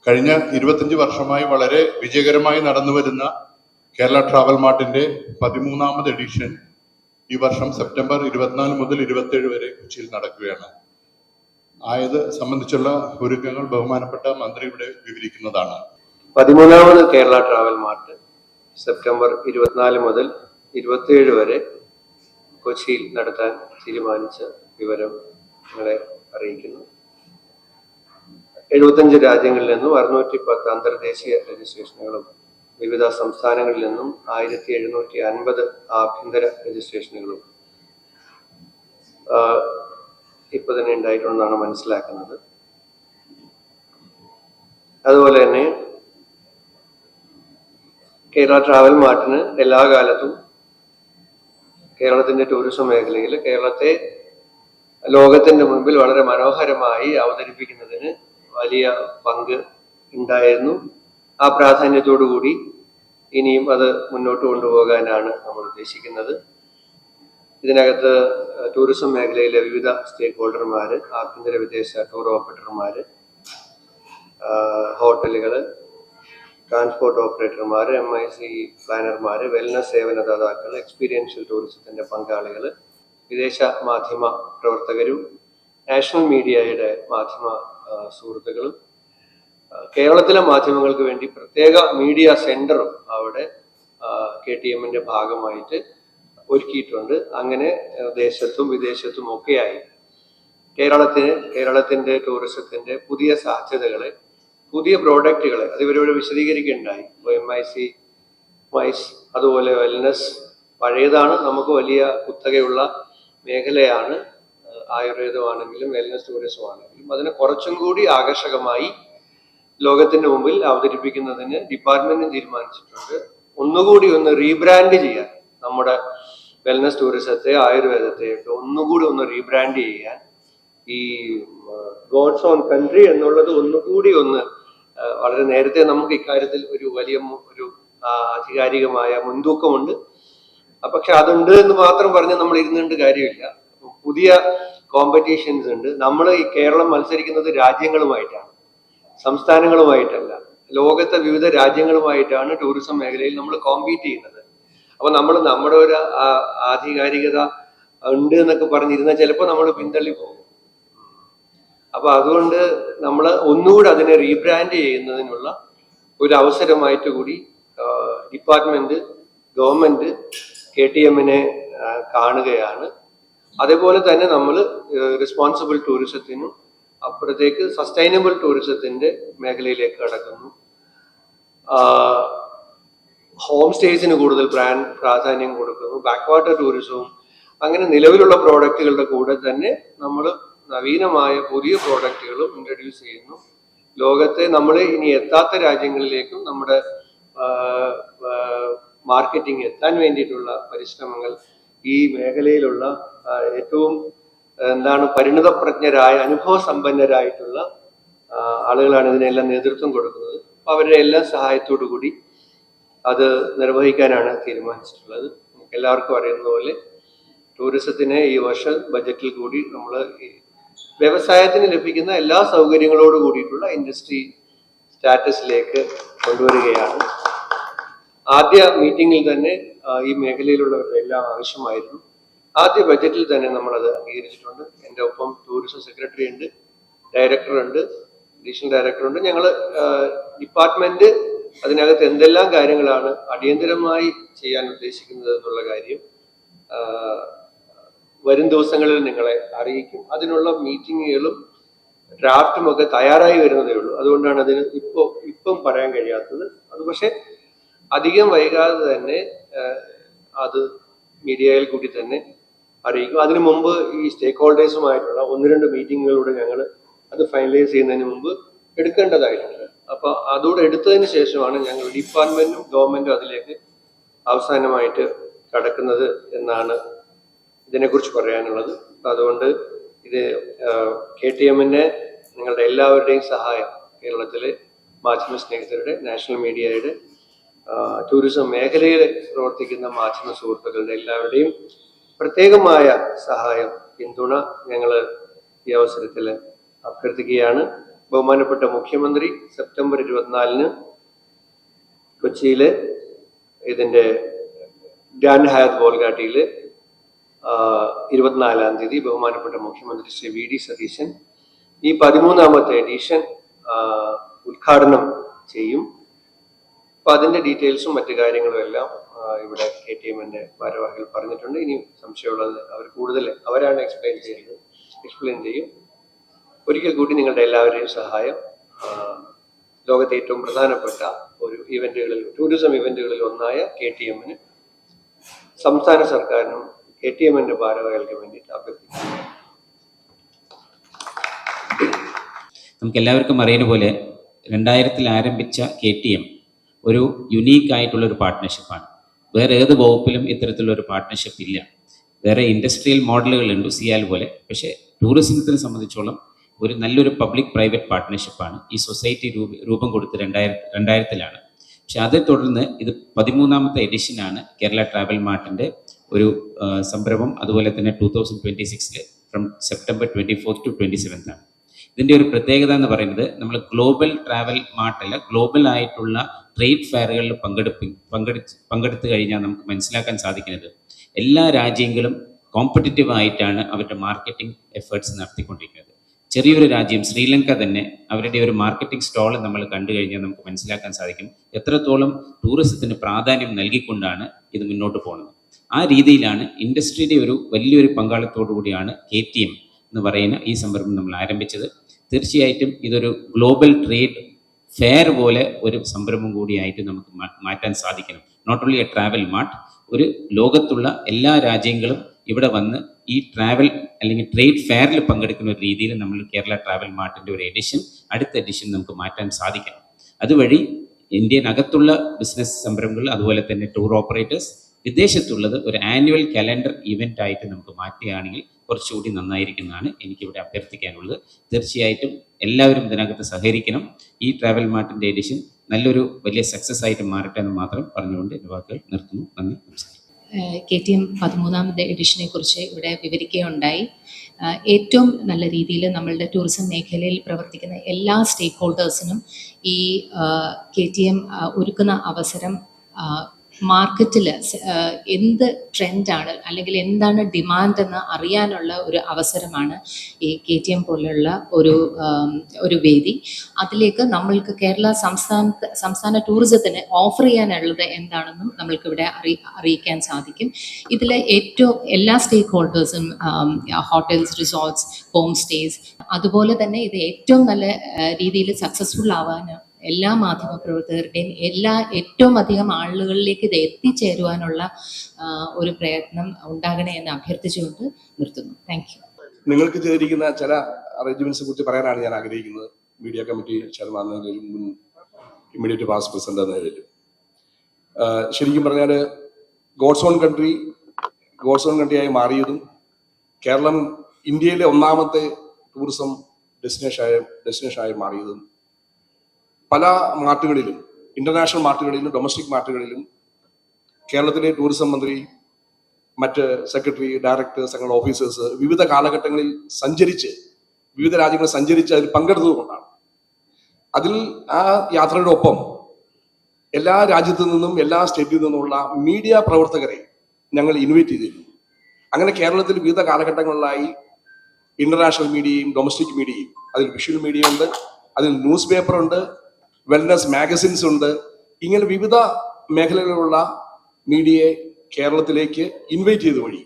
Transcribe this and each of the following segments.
കഴിഞ്ഞ 25 വർഷമായി വളരെ വിജയകരമായി നടന്നുവരുന്ന കേരള ട്രാവൽ മാർട്ടിന്റെ 13ാമത് എഡിഷൻ ഈ വർഷം സെപ്റ്റംബർ 24 മുതൽ 27 വരെ കൊച്ചിയിൽ നടക്കുകയാണ്. ആയത് സംബന്ധിച്ചുള്ള ഒരുക്കങ്ങൾ ബഹുമാനപ്പെട്ട മന്ത്രി ഇവിടെ വിവരിക്കുന്നതാണ്. 13ാമത് കേരള ട്രാവൽ മാർട്ട് സെപ്റ്റംബർ 24 മുതൽ 27 വരെ കൊച്ചിയിൽ നടത്താൻ തീരുമാനിച്ച വിവരം നിങ്ങളെ അറിയിക്കുന്നു. 75 രാജ്യങ്ങളിൽ നിന്നും 610 അന്തർദേശീയ രജിസ്ട്രേഷനുകളും വിവിധ സംസ്ഥാനങ്ങളിൽ നിന്നും 1750 ആഭ്യന്തര രജിസ്ട്രേഷനുകളും ഇപ്പൊ തന്നെ ഉണ്ടായിട്ടുണ്ടെന്നാണ് മനസ്സിലാക്കുന്നത്. അതുപോലെ തന്നെ കേരള ട്രാവൽ മാർട്ടിന് എല്ലാ കാലത്തും കേരളത്തിന്റെ ടൂറിസം മേഖലയിൽ കേരളത്തെ ലോകത്തിന്റെ മുൻപിൽ വളരെ മനോഹരമായി അവതരിപ്പിക്കുന്നതിന് വലിയ പങ്ക് ഉണ്ടായിരുന്നു. ആ പ്രാധാന്യത്തോടു കൂടി ഇനിയും അത് മുന്നോട്ട് കൊണ്ടുപോകാനാണ് നമ്മൾ ഉദ്ദേശിക്കുന്നത്. ഇതിനകത്ത് ടൂറിസം മേഖലയിലെ വിവിധ സ്റ്റേക്ക് ഹോൾഡർമാര്, ആഭ്യന്തര വിദേശ ടൂർ ഓപ്പറേറ്റർമാര്, ഹോട്ടലുകള്, ട്രാൻസ്പോർട്ട് ഓപ്പറേറ്റർമാർ, MIC പ്ലാനർമാര്, വെൽനസ് സേവനദാതാക്കൾ, എക്സ്പീരിയൻഷ്യൽ ടൂറിസത്തിന്റെ പങ്കാളികൾ, വിദേശ മാധ്യമ പ്രവർത്തകരും, നാഷണൽ മീഡിയയുടെ മാധ്യമ സുഹൃത്തുക്കളും, കേരളത്തിലെ മാധ്യമങ്ങൾക്ക് വേണ്ടി പ്രത്യേക മീഡിയ സെന്ററും അവിടെ KTMന്റെ ഭാഗമായിട്ട് ഒരുക്കിയിട്ടുണ്ട്. അങ്ങനെ ദേശത്തും വിദേശത്തും ഒക്കെയായി കേരളത്തിന്റെ ടൂറിസത്തിന്റെ പുതിയ സാധ്യതകളെ, പുതിയ പ്രോഡക്റ്റുകളെ അത് ഇവരോട് വിശദീകരിക്കുകയുണ്ടായി. MIC അതുപോലെ വെൽനസ് പഴയതാണ്, നമുക്ക് വലിയ കുത്തകയുള്ള മേഖലയാണ്. ആയുർവേദമാണെങ്കിലും വെൽനസ് ടൂറിസം ആണെങ്കിലും അതിനെ കുറച്ചും കൂടി ആകർഷകമായി ലോകത്തിന്റെ മുമ്പിൽ അവതരിപ്പിക്കുന്നതിന് ഡിപ്പാർട്ട്മെന്റും തീരുമാനിച്ചിട്ടുണ്ട്. ഒന്നുകൂടി ഒന്ന് റീബ്രാൻഡ് ചെയ്യാൻ, നമ്മുടെ വെൽനസ് ടൂറിസത്തെ, ആയുർവേദത്തെ ഒക്കെ ഒന്നുകൂടി ഒന്ന് റീബ്രാൻഡ് ചെയ്യാൻ, ഈ ഗോഡ്സ് ഓൺ കൺട്രി എന്നുള്ളത് ഒന്നുകൂടി ഒന്ന് വളരെ നേരത്തെ നമുക്ക് ഇക്കാര്യത്തിൽ ഒരു വലിയ ഒരു ആധികാരികമായ മുൻതൂക്കമുണ്ട്. പക്ഷെ അതുണ്ട് എന്ന് മാത്രം പറഞ്ഞ് നമ്മൾ ഇരുന്നിട്ട് കാര്യമില്ല. പുതിയ കോമ്പറ്റീഷൻസ് ഉണ്ട്. നമ്മൾ ഈ കേരളം മത്സരിക്കുന്നത് രാജ്യങ്ങളുമായിട്ടാണ്, സംസ്ഥാനങ്ങളുമായിട്ടല്ല. ലോകത്തെ വിവിധ രാജ്യങ്ങളുമായിട്ടാണ് ടൂറിസം മേഖലയിൽ നമ്മൾ കോമ്പീറ്റ് ചെയ്യുന്നത്. അപ്പൊ നമ്മൾ നമ്മുടെ ഒരു ആധികാരികത ഉണ്ട് എന്നൊക്കെ പറഞ്ഞിരുന്നാൽ ചിലപ്പോൾ നമ്മൾ പിന്തള്ളി പോകും. അപ്പൊ അതുകൊണ്ട് നമ്മൾ ഒന്നുകൂടി അതിനെ റീബ്രാൻഡ് ചെയ്യുന്നതിനുള്ള ഒരു അവസരമായിട്ട് കൂടി ഡിപ്പാർട്ട്മെന്റ്, ഗവൺമെന്റ് KTMനെ കാണുകയാണ്. അതേപോലെ തന്നെ നമ്മൾ റെസ്പോൺസിബിൾ ടൂറിസത്തിനും അപ്പുറത്തേക്ക് സസ്റ്റൈനബിൾ ടൂറിസത്തിന്റെ മേഖലയിലേക്ക് കടക്കുന്നു. ഹോം സ്റ്റേസിന് കൂടുതൽ പ്രാധാന്യം കൊടുക്കുന്നു. ബാക്ക് വാട്ടർ ടൂറിസവും അങ്ങനെ നിലവിലുള്ള പ്രോഡക്റ്റുകളുടെ കൂടെ തന്നെ നമ്മൾ നവീനമായ പുതിയ പ്രോഡക്റ്റുകളും ഇൻട്രൊഡ്യൂസ് ചെയ്യുന്നു. ലോകത്തെ നമ്മൾ ഇനി എത്താത്ത രാജ്യങ്ങളിലേക്കും നമ്മുടെ മാർക്കറ്റിംഗ് എത്താൻ വേണ്ടിയിട്ടുള്ള പരിശ്രമങ്ങൾ ഈ മേഖലയിലുള്ള ഏറ്റവും പരിണിതപ്രജ്ഞരായ, അനുഭവസമ്പന്നരായിട്ടുള്ള ആളുകളാണ് ഇതിനെല്ലാം നേതൃത്വം കൊടുക്കുന്നത്. അപ്പൊ അവരുടെ എല്ലാ സഹായത്തോടു കൂടി അത് നിർവഹിക്കാനാണ് തീരുമാനിച്ചിട്ടുള്ളത്. നമുക്ക് എല്ലാവർക്കും അറിയുന്ന പോലെ ടൂറിസത്തിന് ഈ വർഷം ബജറ്റിൽ കൂടി നമ്മൾ വ്യവസായത്തിന് ലഭിക്കുന്ന എല്ലാ സൗകര്യങ്ങളോട് കൂടിയിട്ടുള്ള ഇൻഡസ്ട്രി സ്റ്റാറ്റസിലേക്ക് കൊണ്ടുവരികയാണ്. ആദ്യ മീറ്റിംഗിൽ തന്നെ ഈ മേഖലയിലുള്ളവരുടെ എല്ലാം ആവശ്യമായിരുന്നു. ആദ്യ ബജറ്റിൽ തന്നെ നമ്മളത് അംഗീകരിച്ചിട്ടുണ്ട്. എൻ്റെ ഒപ്പം ടൂറിസം സെക്രട്ടറി ഉണ്ട്, ഡയറക്ടർ ഉണ്ട്, അഡീഷണൽ ഡയറക്ടർ ഉണ്ട്. ഞങ്ങൾ ഡിപ്പാർട്ട്മെന്റ് അതിനകത്ത് എന്തെല്ലാം കാര്യങ്ങളാണ് അടിയന്തരമായി ചെയ്യാൻ ഉദ്ദേശിക്കുന്നത് എന്നുള്ള കാര്യം വരും ദിവസങ്ങളിൽ നിങ്ങളെ അറിയിക്കും. അതിനുള്ള മീറ്റിങ്ങുകളും ഡ്രാഫ്റ്റും ഒക്കെ തയ്യാറായി വരുന്നതേ ഉള്ളൂ. അതുകൊണ്ടാണ് അതിന് ഇപ്പം പറയാൻ കഴിയാത്തത്. അത് പക്ഷെ അധികം വൈകാതെ തന്നെ അത് മീഡിയയിൽ കൂടി തന്നെ അറിയിക്കും. അതിനു മുമ്പ് ഈ സ്റ്റേക്ക് ഹോൾഡേഴ്സുമായിട്ടുള്ള 1-2 മീറ്റിങ്ങുകളിലൂടെ ഞങ്ങൾ അത് ഫൈനലൈസ് ചെയ്യുന്നതിന് മുമ്പ് എടുക്കേണ്ടതായിട്ടുണ്ട്. അപ്പൊ അതോടെ എടുത്തതിന് ശേഷമാണ് ഞങ്ങൾ ഡിപ്പാർട്ട്മെന്റും ഗവൺമെന്റും അതിലേക്ക് അവസാനമായിട്ട് കടക്കുന്നത് എന്നാണ് ഇതിനെക്കുറിച്ച് പറയാനുള്ളത്. അതുകൊണ്ട് ഇത് KTMന്റെ നിങ്ങളുടെ എല്ലാവരുടെയും സഹായം, കേരളത്തിലെ മാധ്യമ സ്നേഹിതരുടെ, നാഷണൽ മീഡിയയുടെ, ടൂറിസം മേഖലയിൽ പ്രവർത്തിക്കുന്ന മാധ്യമ സുഹൃത്തുക്കളുടെ എല്ലാവരുടെയും പ്രത്യേകമായ സഹായം, പിന്തുണ ഞങ്ങൾ ഈ അവസരത്തിൽ അഭ്യർത്ഥിക്കുകയാണ്. ബഹുമാനപ്പെട്ട മുഖ്യമന്ത്രി സെപ്റ്റംബർ 24-ന് കൊച്ചിയിലെ ഇതിൻ്റെ ഗ്രാൻഡ് ഹയാത്ത് ബോൾഗാട്ടിയിൽ 24-ാം തീയതി ബഹുമാനപ്പെട്ട മുഖ്യമന്ത്രി ശ്രീ വി ഡി സതീശൻ ഈ 13ാമത്തെ എഡിഷൻ ഉദ്ഘാടനം ചെയ്യും. അപ്പൊ അതിന്റെ ഡീറ്റെയിൽസും മറ്റു കാര്യങ്ങളും എല്ലാം ഇവിടെ KTMന്റെ ഭാരവാഹികൾ പറഞ്ഞിട്ടുണ്ട്. ഇനി സംശയമുള്ളത് അവർ കൂടുതൽ അവരാണ് എക്സ്പ്ലെയിൻ ചെയ്യും. ഒരിക്കൽ കൂടി നിങ്ങളുടെ എല്ലാവരുടെയും സഹായം ലോകത്തെ ഏറ്റവും പ്രധാനപ്പെട്ട ഒരു ടൂറിസം ഇവന്റുകളിൽ ഒന്നായ KTMന് സംസ്ഥാന സർക്കാരിനും KTMന്റെ ഭാരവാഹികൾക്ക് വേണ്ടിയിട്ട് അഭ്യർത്ഥിക്കുന്നു. നമുക്ക് എല്ലാവർക്കും അറിയുന്ന പോലെ 2000 ആരംഭിച്ച KTM ഒരു യുണീക്ക് ആയിട്ടുള്ള ഒരു പാർട്ട്ണർഷിപ്പാണ്. വേറെ ഏത് വകുപ്പിലും ഇത്തരത്തിലുള്ളൊരു പാർട്ട്ണർഷിപ്പ് ഇല്ല. വേറെ ഇൻഡസ്ട്രിയൽ മോഡലുകളുണ്ട് സിയാൽ പോലെ. പക്ഷേ ടൂറിസത്തിനെ സംബന്ധിച്ചോളം ഒരു നല്ലൊരു പബ്ലിക് പ്രൈവറ്റ് പാർട്ട്ണർഷിപ്പാണ്. ഈ സൊസൈറ്റി രൂപം കൊടുത്ത് 2000-ലാണ്. പക്ഷെ അതേ തുടർന്ന് ഇത് 13ാമത്തെ എഡിഷനാണ് കേരള ട്രാവൽ മാർട്ടിൻ്റെ ഒരു സംരംഭം. അതുപോലെ തന്നെ 2026 ഫ്രം സെപ്റ്റംബർ 24 to 27 ആണ്. ഇതിൻ്റെ ഒരു പ്രത്യേകത എന്ന് പറയുന്നത് നമ്മൾ ഗ്ലോബൽ ട്രാവൽ മാർട്ടല്ല, ഗ്ലോബൽ ആയിട്ടുള്ള ട്രേഡ് ഫെയറുകളിൽ പങ്കെടുത്തു കഴിഞ്ഞാൽ നമുക്ക് മനസ്സിലാക്കാൻ സാധിക്കുന്നത് എല്ലാ രാജ്യങ്ങളും കോമ്പറ്റിറ്റീവ് ആയിട്ടാണ് അവരുടെ മാർക്കറ്റിംഗ് എഫേർട്സ് നടത്തിക്കൊണ്ടിരിക്കുന്നത്. ചെറിയൊരു രാജ്യം ശ്രീലങ്ക തന്നെ അവരുടെ ഒരു മാർക്കറ്റിംഗ് സ്റ്റോൾ നമ്മൾ കണ്ടു കഴിഞ്ഞാൽ നമുക്ക് മനസ്സിലാക്കാൻ സാധിക്കും എത്രത്തോളം ടൂറിസത്തിന് പ്രാധാന്യം നൽകിക്കൊണ്ടാണ് ഇത് മുന്നോട്ട് പോകുന്നത്. ആ രീതിയിലാണ് ഇൻഡസ്ട്രിയുടെ ഒരു വലിയൊരു പങ്കാളിത്തത്തോടു കൂടിയാണ് KTM എന്ന് പറയുന്ന ഈ സംരംഭം നമ്മൾ ആരംഭിച്ചത്. തീർച്ചയായിട്ടും ഇതൊരു ഗ്ലോബൽ ട്രേഡ് ഫെയർ പോലെ ഒരു സംരംഭം കൂടിയായിട്ട് നമുക്ക് മാറ്റാൻ സാധിക്കണം. Not only a travel mart, ഒരു ലോകത്തുള്ള എല്ലാ രാജ്യങ്ങളും ഇവിടെ വന്ന് ഈ ട്രാവൽ അല്ലെങ്കിൽ ട്രേഡ് ഫെയറിൽ പങ്കെടുക്കുന്ന ഒരു രീതിയിൽ നമ്മൾ കേരള ട്രാവൽ മാർട്ടിൻ്റെ ഒരു അടുത്ത എഡിഷൻ നമുക്ക് മാറ്റാൻ സാധിക്കണം. അതുവഴി ഇന്ത്യനകത്തുള്ള ബിസിനസ് സംരംഭങ്ങൾ അതുപോലെ തന്നെ ടൂർ ഓപ്പറേറ്റേഴ്സ് വിദേശത്തുള്ളത് ഒരു ആനുവൽ കലണ്ടർ ഇവൻ്റ് ആയിട്ട് നമുക്ക് മാറ്റുകയാണെങ്കിൽ കുറച്ചുകൂടി നന്നായിരിക്കുന്നതാണ് എനിക്കിവിടെ അഭ്യർത്ഥിക്കാനുള്ളത്. തീർച്ചയായിട്ടും എല്ലാവരും ഇതിനകത്ത് സഹകരിക്കണം. ഈ ട്രാവൽ മാർട്ടിൻ്റെ എഡിഷൻ നല്ലൊരു വലിയ സക്സസ് ആയിട്ട് മാറട്ടെ എന്ന് മാത്രം പറഞ്ഞുകൊണ്ട് എൻ്റെ വാക്കുകൾ നിർത്തുന്നു. നന്ദി, നമസ്കാരം. KTM 13ാമത്തെ എഡിഷനെ കുറിച്ച് ഇവിടെ വിവരിക്കുകയുണ്ടായി. ഏറ്റവും നല്ല രീതിയിൽ നമ്മളുടെ ടൂറിസം മേഖലയിൽ പ്രവർത്തിക്കുന്ന എല്ലാ സ്റ്റേക്ക് ഹോൾഡേഴ്സിനും ഈ KTM ഒരുക്കുന്ന അവസരം മാർക്കറ്റിൽ എന്ത് ട്രെൻഡാണ് അല്ലെങ്കിൽ എന്താണ് ഡിമാൻഡ് എന്ന് അറിയാനുള്ള ഒരു അവസരമാണ് ഈ KTM പോലുള്ള ഒരു വേദി. അതിലേക്ക് നമ്മൾക്ക് കേരള സംസ്ഥാന ടൂറിസത്തിന് ഓഫർ ചെയ്യാനുള്ളത് എന്താണെന്നും നമ്മൾക്കിവിടെ അറിയിക്കാൻ സാധിക്കും. ഇതിൽ എല്ലാ സ്റ്റേക്ക് ഹോൾഡേഴ്സും ഹോട്ടൽസ്, റിസോർട്ട്സ്, ഹോം സ്റ്റേസ്, അതുപോലെ തന്നെ ഇത് ഏറ്റവും നല്ല രീതിയിൽ സക്സസ്ഫുൾ ആവാൻ എല്ലാ മാധ്യമപ്രവർത്തകരുടെയും ഏറ്റവും അധികം ആളുകളിലേക്ക് ഇത് എത്തിച്ചേരുവാനുള്ള ഒരു പ്രയത്നം ഉണ്ടാകണേ എന്ന് അഭ്യർത്ഥിച്ചുകൊണ്ട് നിർത്തുന്നു. Thank U. നിങ്ങൾക്ക് ചെയ്തിരിക്കുന്ന ചില അറേഞ്ച്മെന്റ്സിനെ കുറിച്ച് പറയാനാണ് ഞാൻ ആഗ്രഹിക്കുന്നത്. മീഡിയ കമ്മിറ്റി ചെയർമാൻ എന്ന നിലയിലും മുൻ ഇമ്മീഡിയറ്റ് പാസ്റ്റ് പ്രസിഡന്റ് എന്ന നിലയിലും ശരിക്കും പറഞ്ഞാൽ ഗോഡ്സ് ഓൺ കൺട്രിയായി മാറിയതും കേരളം ഇന്ത്യയിലെ ഒന്നാമത്തെ ടൂറിസം ഡെസ്റ്റിനേഷനായി മാറിയതും പല മാർട്ടുകളിലും, ഇന്റർനാഷണൽ മാർട്ടുകളിലും ഡൊമസ്റ്റിക് മാർട്ടുകളിലും കേരളത്തിലെ ടൂറിസം മന്ത്രി, മറ്റ് സെക്രട്ടറി, ഡയറക്ടേഴ്സ്, ഞങ്ങളുടെ ഓഫീസേഴ്സ് വിവിധ കാലഘട്ടങ്ങളിൽ വിവിധ രാജ്യങ്ങളിൽ സഞ്ചരിച്ച് അതിൽ പങ്കെടുത്തതുകൊണ്ടാണ്. അതിൽ ആ യാത്രയുടെ ഒപ്പം എല്ലാ രാജ്യത്തു നിന്നും എല്ലാ സ്റ്റേറ്റിൽ നിന്നുമുള്ള മീഡിയ പ്രവർത്തകരെ ഞങ്ങൾ ഇൻവൈറ്റ് ചെയ്തിരുന്നു. അങ്ങനെ കേരളത്തിൽ വിവിധ കാലഘട്ടങ്ങളിലായി ഇന്റർനാഷണൽ മീഡിയയും ഡൊമസ്റ്റിക് മീഡിയയും, അതിൽ വിഷ്വൽ മീഡിയ ഉണ്ട്, അതിൽ ന്യൂസ് പേപ്പർ ഉണ്ട്, വെൽനസ് മാഗസിൻസ് ഉണ്ട്. ഇങ്ങനെ വിവിധ മേഖലകളിലുള്ള മീഡിയയെ കേരളത്തിലേക്ക് ഇൻവൈറ്റ് ചെയ്ത വഴി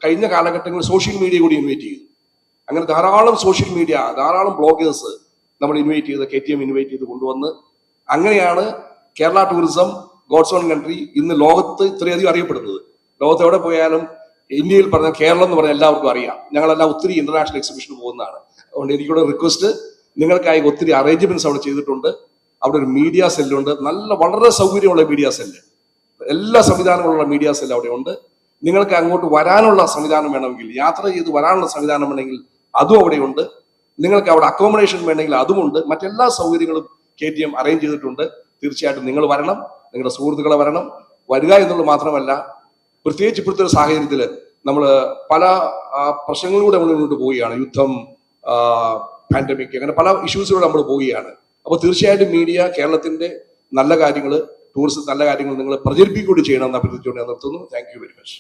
കഴിഞ്ഞ കാലഘട്ടങ്ങളിൽ സോഷ്യൽ മീഡിയ കൂടി ഇൻവൈറ്റ് ചെയ്തു. അങ്ങനെ ധാരാളം സോഷ്യൽ മീഡിയ, ധാരാളം ബ്ലോഗേഴ്സ് നമ്മൾ KTM ഇൻവൈറ്റ് ചെയ്ത് കൊണ്ടുവന്ന് അങ്ങനെയാണ് Kerala tourism God's own country ഇന്ന് ലോകത്ത് ഇത്രയധികം അറിയപ്പെടുന്നത്. ലോകത്ത് എവിടെ പോയാലും ഇന്ത്യയിൽ പറഞ്ഞ കേരളം എന്ന് പറഞ്ഞാൽ എല്ലാവർക്കും അറിയാം. ഞങ്ങളെല്ലാം ഒത്തിരി ഇന്റർനാഷണൽ എക്സിബിഷന് പോകുന്നതാണ്. അതുകൊണ്ട് എനിക്കൂടെ റിക്വസ്റ്റ്, നിങ്ങൾക്കായി ഒത്തിരി അറേഞ്ച്മെന്റ്സ് അവിടെ ചെയ്തിട്ടുണ്ട്. അവിടെ ഒരു മീഡിയ സെല്ലുണ്ട്, വളരെ സൗകര്യമുള്ള മീഡിയ സെല്ല്, എല്ലാ സംവിധാനങ്ങളുള്ള മീഡിയ സെല്ല് അവിടെ ഉണ്ട്. നിങ്ങൾക്ക് അങ്ങോട്ട് വരാനുള്ള സംവിധാനം വേണമെങ്കിൽ, യാത്ര ചെയ്ത് വരാനുള്ള സംവിധാനം വേണമെങ്കിൽ അതും അവിടെയുണ്ട്. നിങ്ങൾക്ക് അവിടെ അക്കോമഡേഷൻ വേണമെങ്കിൽ അതുമുണ്ട്. മറ്റെല്ലാ സൗകര്യങ്ങളും KTM അറേഞ്ച് ചെയ്തിട്ടുണ്ട്. തീർച്ചയായിട്ടും നിങ്ങൾ വരണം, നിങ്ങളുടെ സുഹൃത്തുക്കളെ വരിക എന്നുള്ളത് മാത്രമല്ല, പ്രത്യേകിച്ച് ഇപ്പോഴത്തെ ഒരു സാഹചര്യത്തിൽ നമ്മൾ പല പ്രശ്നങ്ങളിലൂടെ മുന്നോട്ട് പോവുകയാണ്. യുദ്ധം, പാൻഡമിക്, അങ്ങനെ പല ഇഷ്യൂസിലൂടെ നമ്മൾ പോവുകയാണ്. അപ്പോൾ തീർച്ചയായിട്ടും മീഡിയ കേരളത്തിന്റെ നല്ല കാര്യങ്ങൾ, ടൂറിസം നല്ല കാര്യങ്ങൾ നിങ്ങൾ പ്രചരിപ്പിക്കുകയും ചെയ്യണമെന്ന് അഭ്യർത്ഥിച്ചുകൊണ്ട് ഞാൻ നിർത്തുന്നു. Thank you very much.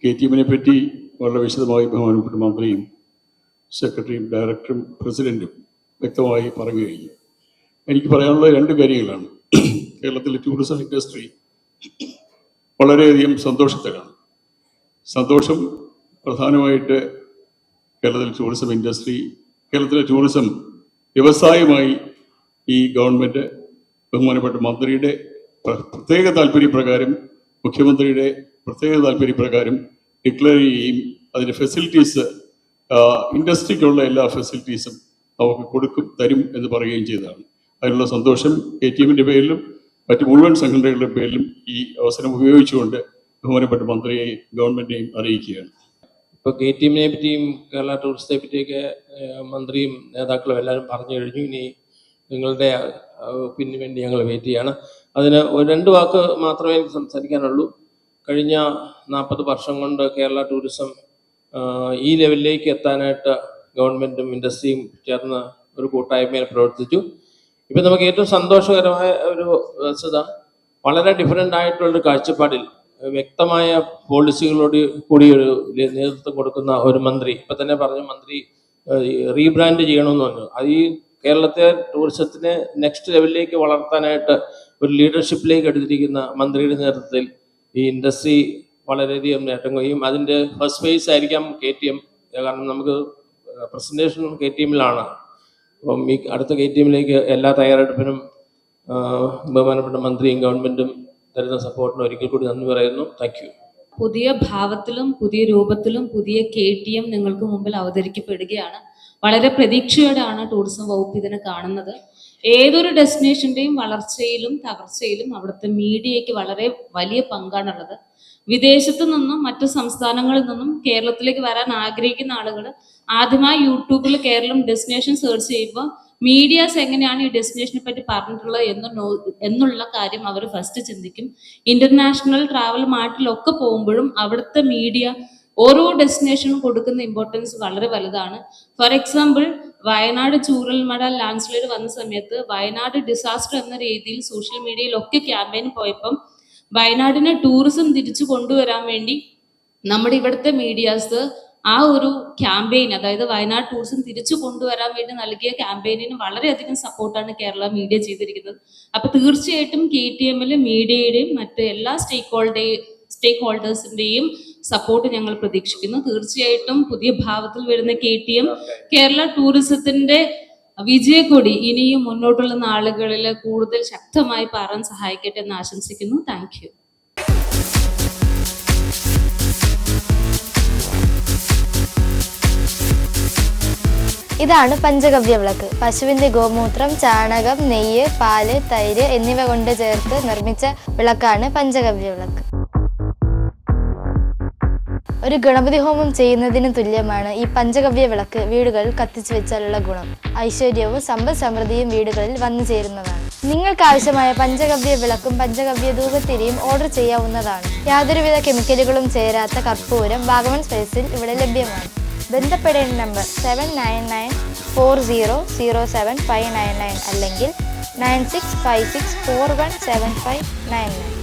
KTM-നെ പറ്റി വളരെ വിശദമായി ബഹുമാനപ്പെട്ട മന്ത്രിയും സെക്രട്ടറിയും ഡയറക്ടറും പ്രസിഡന്റും വ്യക്തമായി പറഞ്ഞു കഴിഞ്ഞു. എനിക്ക് പറയാനുള്ള രണ്ട് കാര്യങ്ങളാണ്. കേരളത്തിലെ ടൂറിസം ഇൻഡസ്ട്രി വളരെയധികം സന്തോഷത്തിലാണ്. സന്തോഷം പ്രധാനമായിട്ട് കേരളത്തിലെ ടൂറിസം വ്യവസായമായി ഈ ഗവൺമെന്റ് ബഹുമാനപ്പെട്ട മന്ത്രിയുടെ പ്രത്യേക താല്പര്യപ്രകാരം, മുഖ്യമന്ത്രിയുടെ പ്രത്യേക താല്പര്യപ്രകാരം ഡിക്ലെയർ ചെയ്യുകയും അതിൻ്റെ ഫെസിലിറ്റീസ്, ഇൻഡസ്ട്രിക്കുള്ള എല്ലാ ഫെസിലിറ്റീസും നമുക്ക് തരും എന്ന് പറയുകയും ചെയ്തതാണ്. അതിനുള്ള സന്തോഷം KTM-ന്റെ പേരിലും മറ്റ് മുഴുവൻ സംഘടനകളുടെ പേരിലും ഈ അവസരം ഉപയോഗിച്ചുകൊണ്ട് ബഹുമാനപ്പെട്ട മന്ത്രിയെയും ഗവൺമെന്റിനെയും അറിയിക്കുകയാണ്. ഇപ്പോൾ KTM-നെ പറ്റിയും കേരള ടൂറിസത്തെ പറ്റിയൊക്കെ മന്ത്രിയും നേതാക്കളും എല്ലാവരും പറഞ്ഞു കഴിഞ്ഞു. ഇനി നിങ്ങളുടെ ഒപ്പീനിയന് വേണ്ടി ഞങ്ങൾ വെയിറ്റ് ചെയ്യാണ്. അതിന് രണ്ട് വാക്ക് മാത്രമേ എനിക്ക് സംസാരിക്കാനുള്ളൂ. കഴിഞ്ഞ 40 വർഷം കൊണ്ട് കേരള ടൂറിസം ഈ ലെവലിലേക്ക് എത്താനായിട്ട് ഗവൺമെൻറ്റും ഇൻഡസ്ട്രിയും ചേർന്ന് ഒരു കൂട്ടായ്മയിൽ പ്രവർത്തിച്ചു. ഇപ്പം നമുക്ക് ഏറ്റവും സന്തോഷകരമായ ഒരു വസ്തുത, വളരെ ഡിഫറെൻ്റ് ആയിട്ടുള്ളൊരു കാഴ്ചപ്പാടിൽ വ്യക്തമായ പോളിസികളോട് കൂടി ഒരു നേതൃത്വം കൊടുക്കുന്ന ഒരു മന്ത്രി, ഇപ്പം തന്നെ പറഞ്ഞു മന്ത്രി റീബ്രാൻഡ് ചെയ്യണമെന്ന് പറഞ്ഞു. അത് ഈ കേരളത്തെ ടൂറിസത്തിനെ നെക്സ്റ്റ് ലെവലിലേക്ക് വളർത്താനായിട്ട് ഒരു ലീഡർഷിപ്പിലേക്ക് എടുത്തിരിക്കുന്ന മന്ത്രിയുടെ നേതൃത്വത്തിൽ ഈ ഇൻഡസ്ട്രി വളരെയധികം നേട്ടം കൊയ്യും. അതിൻ്റെ ഫസ്റ്റ് ഫേസ് ആയിരിക്കാം KTM. കാരണം നമുക്ക് പ്രസൻറ്റേഷൻ KTM-ലാണ്. അപ്പം ഈ അടുത്ത KTM-ലേക്ക് എല്ലാ തയ്യാറെടുപ്പിനും ബഹുമാനപ്പെട്ട മന്ത്രിയും ഗവൺമെൻറ്റും തരുന്ന സപ്പോർട്ടിന് ഒരിക്കൽ കൂടി നന്ദി പറയുന്നു. Thank you. പുതിയ ഭാവത്തിലും പുതിയ രൂപത്തിലും പുതിയ KTM നിങ്ങൾക്ക് മുമ്പിൽ അവതരിക്കപ്പെടുകയാണ്. വളരെ പ്രതീക്ഷയോടെയാണ് ടൂറിസം വകുപ്പ് ഇതിനെ കാണുന്നത്. ഏതൊരു ഡെസ്റ്റിനേഷൻ്റെയും വളർച്ചയിലും തകർച്ചയിലും അവിടുത്തെ മീഡിയയ്ക്ക് വളരെ വലിയ പങ്കാണുള്ളത്. വിദേശത്തു നിന്നും മറ്റു സംസ്ഥാനങ്ങളിൽ നിന്നും കേരളത്തിലേക്ക് വരാൻ ആഗ്രഹിക്കുന്ന ആളുകൾ ആദ്യമായി യൂട്യൂബിൽ കേരളം ഡെസ്റ്റിനേഷൻ സെർച്ച് ചെയ്യുമ്പോൾ മീഡിയാസ് എങ്ങനെയാണ് ഈ ഡെസ്റ്റിനേഷനെ പറ്റി പറഞ്ഞിട്ടുള്ളത് എന്നുള്ള കാര്യം അവർ ഫസ്റ്റ് ചിന്തിക്കും. ഇന്റർനാഷണൽ ട്രാവൽ മാർട്ടിലൊക്കെ പോകുമ്പോഴും അവിടുത്തെ മീഡിയ ഓരോ ഡെസ്റ്റിനേഷനും കൊടുക്കുന്ന ഇമ്പോർട്ടൻസ് വളരെ വലുതാണ്. For example, Wayanad Chooralmala landslide വന്ന സമയത്ത് വയനാട് ഡിസാസ്റ്റർ എന്ന രീതിയിൽ സോഷ്യൽ മീഡിയയിലൊക്കെ ക്യാമ്പയിൻ പോയപ്പം വയനാടിനെ ടൂറിസം തിരിച്ചു കൊണ്ടുവരാൻ വേണ്ടി നമ്മുടെ ഇവിടുത്തെ മീഡിയാസ് ആ ഒരു ക്യാമ്പയിൻ, അതായത് വയനാട് ടൂറിസം തിരിച്ചു കൊണ്ടുവരാൻ വേണ്ടി നൽകിയ ക്യാമ്പയിനിന് വളരെയധികം സപ്പോർട്ടാണ് കേരള മീഡിയ ചെയ്തിരിക്കുന്നത്. അപ്പൊ തീർച്ചയായിട്ടും KTM-ൽ മീഡിയയുടെയും മറ്റ് എല്ലാ സ്റ്റേക്ക് ഹോൾഡേഴ്സിന്റെയും സപ്പോർട്ട് ഞങ്ങൾ പ്രതീക്ഷിക്കുന്നു. തീർച്ചയായിട്ടും പുതിയ ഭാവത്തിൽ വരുന്ന KTM കേരള ടൂറിസത്തിന്റെ വിജയക്കൊടി ഇനിയും മുന്നോട്ടുള്ള നാളുകളിൽ കൂടുതൽ ശക്തമായി പാറാൻ സഹായിക്കട്ടെ എന്ന് ആശംസിക്കുന്നു. Thank you. ഇതാണ് പഞ്ചഗവ്യ വിളക്ക്. പശുവിന്റെ ഗോമൂത്രം, ചാണകം, നെയ്യ്, പാല്, തൈര് എന്നിവ കൊണ്ട് ചേർത്ത് നിർമ്മിച്ച വിളക്കാണ് പഞ്ചഗവ്യ വിളക്ക്. ഒരു ഗണപതി ഹോമം ചെയ്യുന്നതിന് തുല്യമാണ് ഈ പഞ്ചഗവ്യ വിളക്ക് വീടുകളിൽ കത്തിച്ചു വെച്ചാലുള്ള ഗുണം. ഐശ്വര്യവും സമ്പദ് സമൃദ്ധിയും വീടുകളിൽ വന്നു ചേരുന്നതാണ്. നിങ്ങൾക്ക് ആവശ്യമായ പഞ്ചഗവ്യ വിളക്കും പഞ്ചഗവ്യ ധൂപത്തിരിയും ഓർഡർ ചെയ്യാവുന്നതാണ്. യാതൊരുവിധ കെമിക്കലുകളും ചേരാത്ത കർപ്പൂരം വാഗമൺ സ്പൈസിൽ ഇവിടെ ലഭ്യമാണ്. ബന്ധപ്പെടേണ്ട നമ്പർ 7994007599 അല്ലെങ്കിൽ 9656417599.